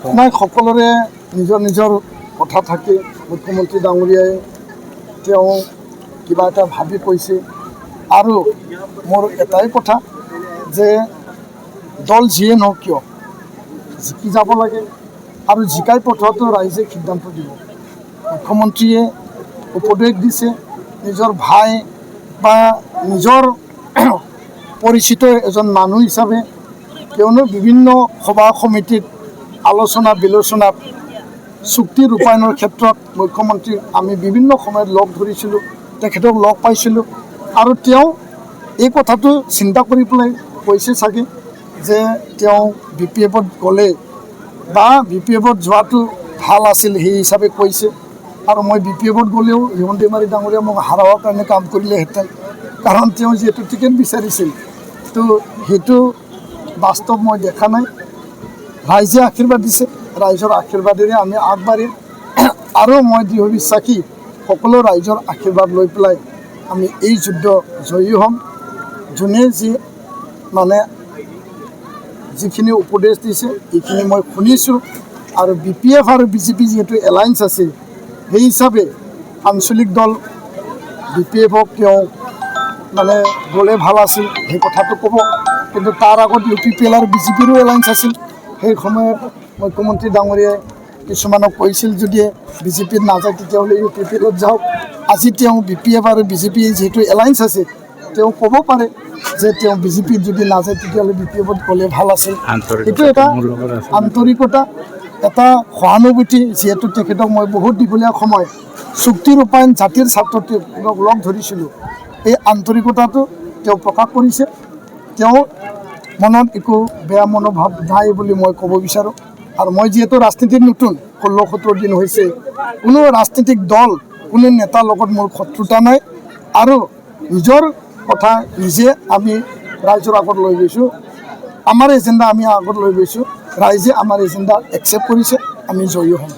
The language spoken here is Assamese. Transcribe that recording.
নাই সকলোৰে নিজৰ নিজৰ কথা থাকে। মুখ্যমন্ত্ৰী ডাঙৰীয়াই তেওঁ কিবা এটা ভাবি কৈছে আৰু মোৰ এটাই কথা যে দল যিয়ে নহওক কিয় জিকি যাব লাগে আৰু জিকাই পঠোৱাটো ৰাইজে সিদ্ধান্ত দিব। মুখ্যমন্ত্ৰীয়ে উপদেশ দিছে নিজৰ ভাই বা নিজৰ পৰিচিত এজন মানুহ হিচাপে কিয়নো বিভিন্ন সভা সমিতিত আলোচনা বিলোচনাত চুক্তি ৰূপায়ণৰ ক্ষেত্ৰত মুখ্যমন্ত্ৰীক আমি বিভিন্ন সময়ত লগ ধৰিছিলোঁ, তেখেতক লগ পাইছিলোঁ আৰু তেওঁ এই কথাটো চিন্তা কৰি পেলাই কৈছে চাগে যে তেওঁ BPF-ত গ'লে বা BPF-ত যোৱাটো ভাল আছিল সেই হিচাপে কৈছে। আৰু মই BPF-ত গ'লেও হিমন্ত দৈমাৰী ডাঙৰীয়া মোক হাৰাবৰ কাৰণে কাম কৰিলেহেঁতেন, কাৰণ তেওঁ যিহেতু টিকেট বিচাৰিছিল। তো সেইটো বাস্তৱ মই দেখা নাই। ৰাইজে আশীৰ্বাদ দিছে, ৰাইজৰ আশীৰ্বাদেৰে আমি আগবাঢ়িম আৰু মই দৃঢ় বিশ্বাসী সকলো ৰাইজৰ আশীৰ্বাদ লৈ পেলাই আমি এই যুদ্ধ জয়ী হ'ম। যোনে যিখিনি উপদেশ দিছে এইখিনি মই শুনিছোঁ আৰু BPF আৰু BJP যিহেতু এলায়েন্স আছে সেই হিচাপে আঞ্চলিক দল BPF-ক তেওঁ গ'লে ভাল আছিল সেই কথাটো ক'ব, কিন্তু তাৰ আগত UPPL আৰু BJP-ৰো এলায়েন্স আছিল। সেই সময়ত মুখ্যমন্ত্ৰী ডাঙৰীয়াই কিছুমানক কৈছিল যদিহে BJP-ত নাযায় তেতিয়াহ'লে UPPL-ত যাওক। আজি তেওঁ BPF আৰু BJP যিহেতু এলায়েন্স আছে তেওঁ ক'ব পাৰে যে তেওঁ BJP-ত যদি নাযায় তেতিয়াহ'লে BPF-ত গ'লে ভাল আছিল। সেইটো এটা আন্তৰিকতা, এটা সহানুভূতি। যিহেতু তেখেতক মই বহুত দীঘলীয়া সময় চুক্তি ৰূপায়ণ জাতিৰ ছাত্ৰক লগ ধৰিছিলোঁ, এই আন্তৰিকতাটো তেওঁ প্ৰকাশ কৰিছে। তেওঁ মনত একো বেয়া মনোভাৱ নাই বুলি মই ক'ব বিচাৰোঁ। আৰু মই যিহেতু ৰাজনীতিত নতুন, 16-17 দিন হৈছে, কোনো ৰাজনৈতিক দল কোনো নেতাৰ লগত মোৰ শত্ৰুতা নাই আৰু নিজৰ কথা নিজে আমি ৰাইজৰ আগত লৈ গৈছোঁ। আমাৰ এজেণ্ডা আমি আগত লৈ গৈছোঁ, ৰাইজে আমাৰ এজেণ্ডা একচেপ্ট কৰিছে, আমি জয়ী হ'ম।